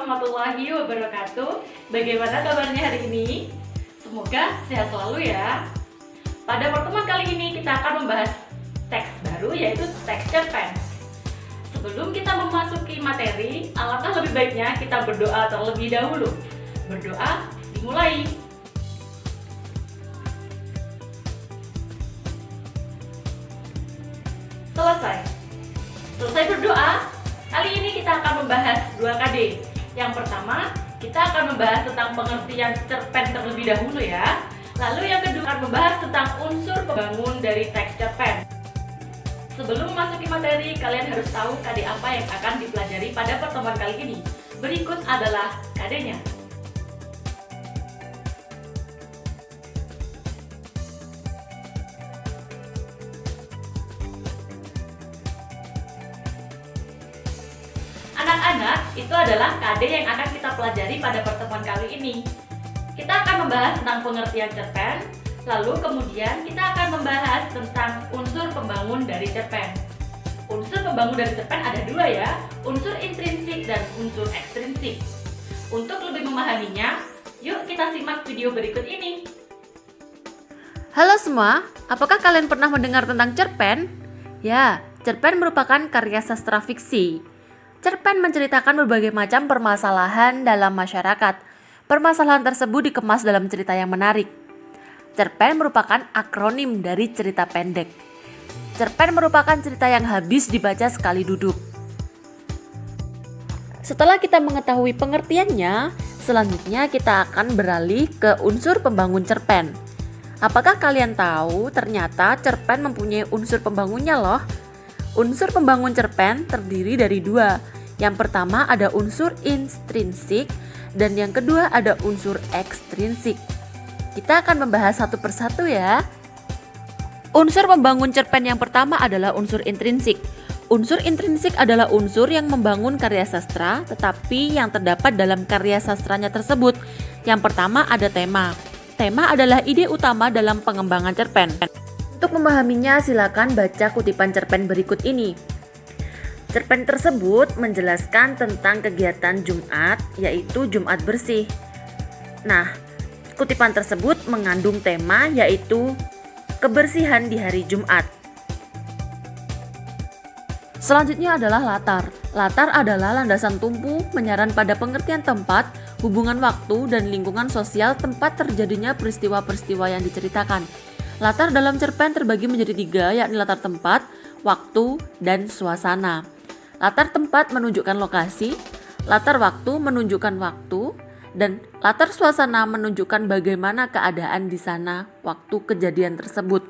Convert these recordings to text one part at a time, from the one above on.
warahmatullahi wabarakatuh. Bagaimana kabarnya hari ini? Semoga sehat selalu ya. Pada pertemuan kali ini kita akan membahas teks baru, yaitu teks cerpen. Sebelum kita memasuki materi, alangkah lebih baiknya kita berdoa terlebih dahulu. Berdoa dimulai. Selesai berdoa, kali ini kita akan membahas 2 KD. Yang pertama, kita akan membahas tentang pengertian cerpen terlebih dahulu ya. Lalu yang kedua akan membahas tentang unsur pembangun dari teks cerpen. Sebelum memasuki materi, kalian harus tahu KD apa yang akan dipelajari pada pertemuan kali ini. Berikut adalah KD-nya. Anak-anak, itu adalah KD yang akan kita pelajari pada pertemuan kali ini. Kita akan membahas tentang pengertian cerpen, lalu kemudian kita akan membahas tentang unsur pembangun dari cerpen. Unsur pembangun dari cerpen ada 2 ya, unsur intrinsik dan unsur ekstrinsik. Untuk lebih memahaminya, yuk kita simak video berikut ini. Halo semua, apakah kalian pernah mendengar tentang cerpen? Ya, cerpen merupakan karya sastra fiksi. Cerpen menceritakan berbagai macam permasalahan dalam masyarakat. Permasalahan tersebut dikemas dalam cerita yang menarik. Cerpen merupakan akronim dari cerita pendek. Cerpen merupakan cerita yang habis dibaca sekali duduk. Setelah kita mengetahui pengertiannya, selanjutnya kita akan beralih ke unsur pembangun cerpen. Apakah kalian tahu ternyata cerpen mempunyai unsur pembangunnya loh? Unsur pembangun cerpen terdiri dari 2. Yang pertama ada unsur intrinsik dan yang kedua ada unsur ekstrinsik. Kita akan membahas satu persatu ya. Unsur pembangun cerpen yang pertama adalah unsur intrinsik. Unsur intrinsik adalah unsur yang membangun karya sastra tetapi yang terdapat dalam karya sastranya tersebut. Yang pertama ada tema. Tema adalah ide utama dalam pengembangan cerpen. Untuk memahaminya silakan baca kutipan cerpen berikut ini. Cerpen tersebut menjelaskan tentang kegiatan Jumat, yaitu Jumat bersih. Nah, kutipan tersebut mengandung tema yaitu kebersihan di hari Jumat. Selanjutnya adalah latar. Latar adalah landasan tumpu menyaran pada pengertian tempat, hubungan waktu, dan lingkungan sosial tempat terjadinya peristiwa-peristiwa yang diceritakan. Latar dalam cerpen terbagi menjadi 3, yakni latar tempat, waktu, dan suasana. Latar tempat menunjukkan lokasi, latar waktu menunjukkan waktu, dan latar suasana menunjukkan bagaimana keadaan di sana waktu kejadian tersebut.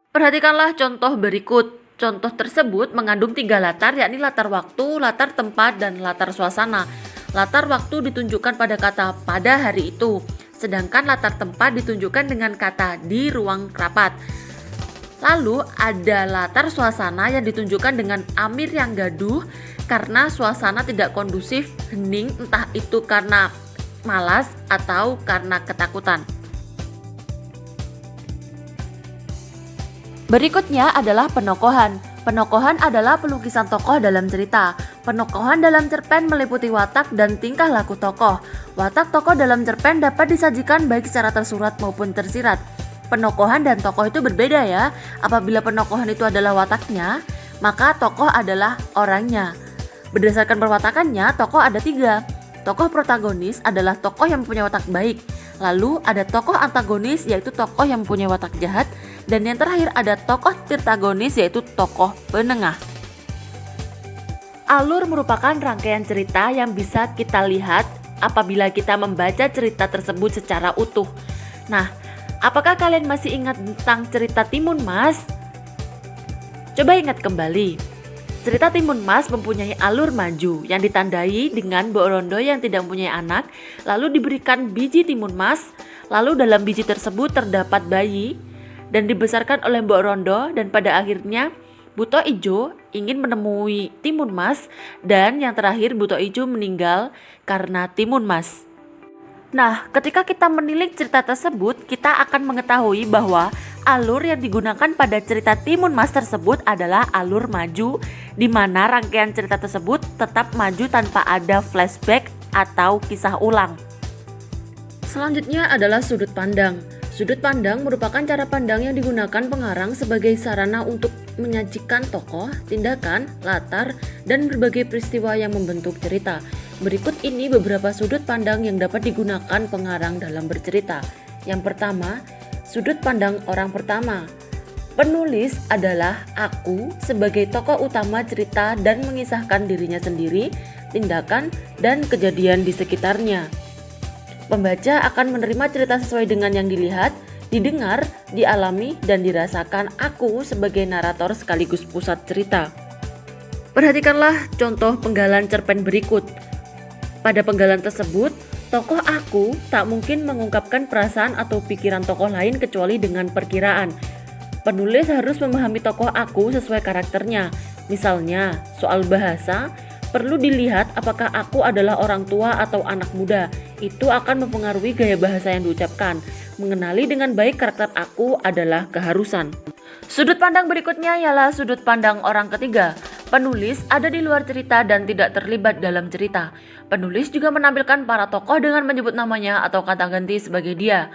Perhatikanlah contoh berikut. Contoh tersebut mengandung 3 latar, yakni latar waktu, latar tempat, dan latar suasana. Latar waktu ditunjukkan pada kata pada hari itu, sedangkan latar tempat ditunjukkan dengan kata di ruang rapat. Lalu ada latar suasana yang ditunjukkan dengan Amir yang gaduh karena suasana tidak kondusif, hening, entah itu karena malas atau karena ketakutan. Berikutnya adalah penokohan. Penokohan adalah pelukisan tokoh dalam cerita. Penokohan dalam cerpen meliputi watak dan tingkah laku tokoh. Watak tokoh dalam cerpen dapat disajikan baik secara tersurat maupun tersirat. Penokohan dan tokoh itu berbeda ya. Apabila penokohan itu adalah wataknya, maka tokoh adalah orangnya. Berdasarkan perwatakannya, tokoh ada 3. Tokoh protagonis adalah tokoh yang mempunyai watak baik. Lalu ada tokoh antagonis, yaitu tokoh yang mempunyai watak jahat. Dan yang terakhir ada tokoh tirtagonis, yaitu tokoh penengah. Alur merupakan rangkaian cerita yang bisa kita lihat apabila kita membaca cerita tersebut secara utuh. Nah, apakah kalian masih ingat tentang cerita Timun Mas? Coba ingat kembali. Cerita Timun Mas mempunyai alur maju yang ditandai dengan Mbok Rondo yang tidak mempunyai anak, lalu diberikan biji timun mas, lalu dalam biji tersebut terdapat bayi dan dibesarkan oleh Mbok Rondo, dan pada akhirnya Buto Ijo ingin menemui Timun Mas, dan yang terakhir Buto Ijo meninggal karena Timun Mas. Nah, ketika kita menilik cerita tersebut, kita akan mengetahui bahwa Alur yang digunakan pada cerita Timun Mas tersebut adalah alur maju, di mana rangkaian cerita tersebut tetap maju tanpa ada flashback atau kisah ulang. Selanjutnya adalah sudut pandang. Sudut pandang merupakan cara pandang yang digunakan pengarang sebagai sarana untuk menyajikan tokoh, tindakan, latar, dan berbagai peristiwa yang membentuk cerita. Berikut ini beberapa sudut pandang yang dapat digunakan pengarang dalam bercerita. Yang pertama, sudut pandang orang pertama. Penulis adalah aku sebagai tokoh utama cerita dan mengisahkan dirinya sendiri, tindakan, dan kejadian di sekitarnya. Pembaca akan menerima cerita sesuai dengan yang dilihat, didengar, dialami, dan dirasakan aku sebagai narator sekaligus pusat cerita. Perhatikanlah contoh penggalan cerpen berikut. Pada penggalan tersebut, tokoh aku tak mungkin mengungkapkan perasaan atau pikiran tokoh lain kecuali dengan perkiraan. Penulis harus memahami tokoh aku sesuai karakternya. Misalnya, soal bahasa, perlu dilihat apakah aku adalah orang tua atau anak muda. Itu akan mempengaruhi gaya bahasa yang diucapkan. Mengenali dengan baik karakter aku adalah keharusan. Sudut pandang berikutnya ialah sudut pandang orang ketiga. Penulis ada di luar cerita dan tidak terlibat dalam cerita. Penulis juga menampilkan para tokoh dengan menyebut namanya atau kata ganti sebagai dia.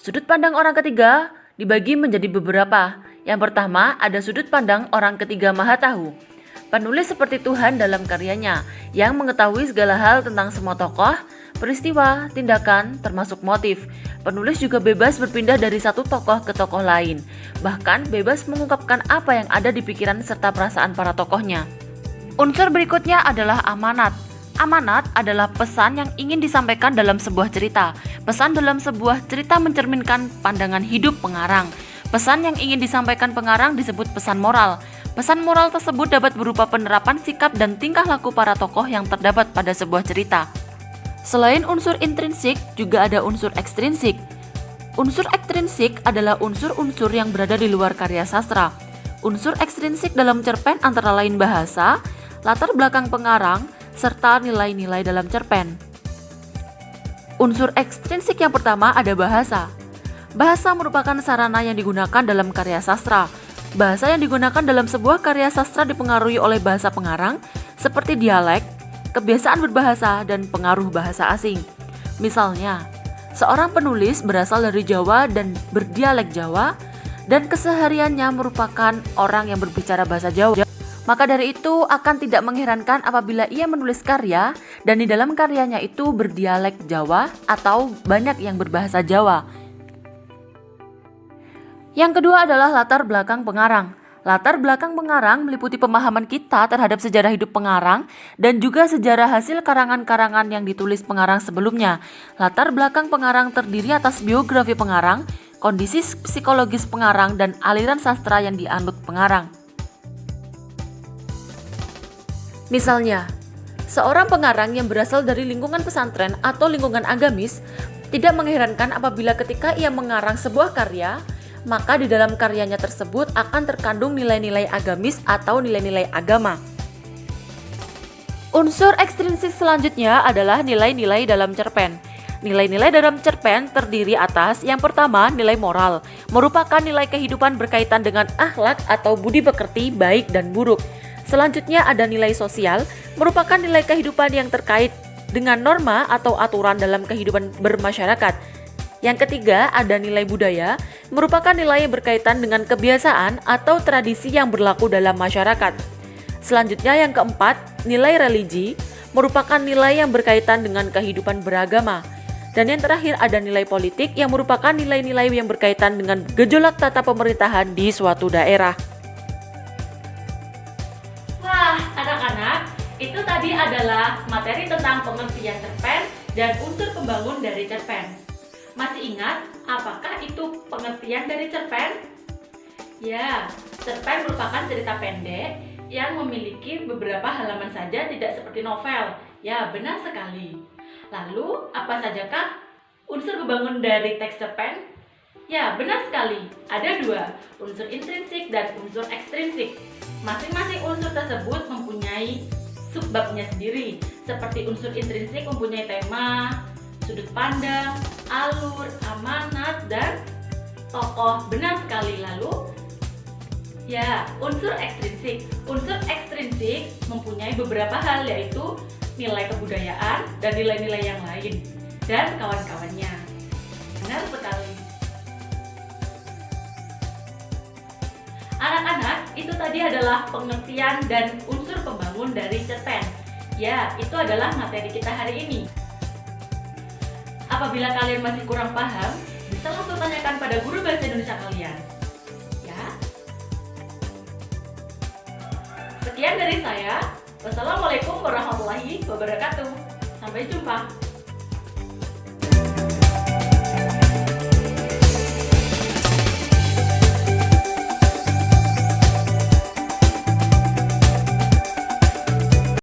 Sudut pandang orang ketiga dibagi menjadi beberapa. Yang pertama ada sudut pandang orang ketiga maha tahu. Penulis seperti Tuhan dalam karyanya yang mengetahui segala hal tentang semua tokoh, peristiwa, tindakan, termasuk motif. Penulis juga bebas berpindah dari satu tokoh ke tokoh lain, bahkan bebas mengungkapkan apa yang ada di pikiran serta perasaan para tokohnya. Unsur berikutnya adalah amanat. Amanat adalah pesan yang ingin disampaikan dalam sebuah cerita. Pesan dalam sebuah cerita mencerminkan pandangan hidup pengarang. Pesan yang ingin disampaikan pengarang disebut pesan moral. Pesan moral tersebut dapat berupa penerapan sikap dan tingkah laku para tokoh yang terdapat pada sebuah cerita. Selain unsur intrinsik, juga ada unsur ekstrinsik. Unsur ekstrinsik adalah unsur-unsur yang berada di luar karya sastra. Unsur ekstrinsik dalam cerpen antara lain bahasa, latar belakang pengarang, serta nilai-nilai dalam cerpen. Unsur ekstrinsik yang pertama ada bahasa. Bahasa merupakan sarana yang digunakan dalam karya sastra. Bahasa yang digunakan dalam sebuah karya sastra dipengaruhi oleh bahasa pengarang, seperti dialek, kebiasaan berbahasa, dan pengaruh bahasa asing. Misalnya, seorang penulis berasal dari Jawa dan berdialek Jawa, dan kesehariannya merupakan orang yang berbicara bahasa Jawa. Maka dari itu akan tidak mengherankan apabila ia menulis karya dan di dalam karyanya itu berdialek Jawa atau banyak yang berbahasa Jawa. Yang kedua adalah latar belakang pengarang. Latar belakang pengarang meliputi pemahaman kita terhadap sejarah hidup pengarang dan juga sejarah hasil karangan-karangan yang ditulis pengarang sebelumnya. Latar belakang pengarang terdiri atas biografi pengarang, kondisi psikologis pengarang, dan aliran sastra yang dianut pengarang. Misalnya, seorang pengarang yang berasal dari lingkungan pesantren atau lingkungan agamis tidak mengherankan apabila ketika ia mengarang sebuah karya, maka di dalam karyanya tersebut akan terkandung nilai-nilai agamis atau nilai-nilai agama. Unsur ekstrinsik selanjutnya adalah nilai-nilai dalam cerpen. Nilai-nilai dalam cerpen terdiri atas yang pertama nilai moral, merupakan nilai kehidupan berkaitan dengan akhlak atau budi pekerti baik dan buruk. Selanjutnya ada nilai sosial, merupakan nilai kehidupan yang terkait dengan norma atau aturan dalam kehidupan bermasyarakat. Yang ketiga ada nilai budaya, merupakan nilai yang berkaitan dengan kebiasaan atau tradisi yang berlaku dalam masyarakat. Selanjutnya yang keempat, nilai religi, merupakan nilai yang berkaitan dengan kehidupan beragama. Dan yang terakhir ada nilai politik yang merupakan nilai-nilai yang berkaitan dengan gejolak tata pemerintahan di suatu daerah. Wah, anak-anak, itu tadi adalah materi tentang pengertian cerpen dan unsur pembangun dari cerpen. Masih ingat apakah itu pengertian dari cerpen? Ya, cerpen merupakan cerita pendek yang memiliki beberapa halaman saja, tidak seperti novel. Ya, benar sekali. Lalu, apa sajakah unsur pembangun dari teks cerpen? Ya, benar sekali. Ada dua, unsur intrinsik dan unsur ekstrinsik. Masing-masing unsur tersebut mempunyai subbabnya sendiri. Seperti unsur intrinsik mempunyai tema, sudut pandang, alur, amanat, dan tokoh, benar sekali. Lalu, ya, unsur ekstrinsik. Unsur ekstrinsik mempunyai beberapa hal, yaitu nilai kebudayaan dan nilai-nilai yang lain, dan kawan-kawannya. Benar sekali. Anak-anak, itu tadi adalah pengertian dan unsur pembangun dari cerpen. Ya, itu adalah materi kita hari ini. Apabila kalian masih kurang paham, bisa langsung tanyakan pada guru bahasa Indonesia kalian. Ya. Sekian dari saya. Wassalamualaikum warahmatullahi wabarakatuh. Sampai jumpa.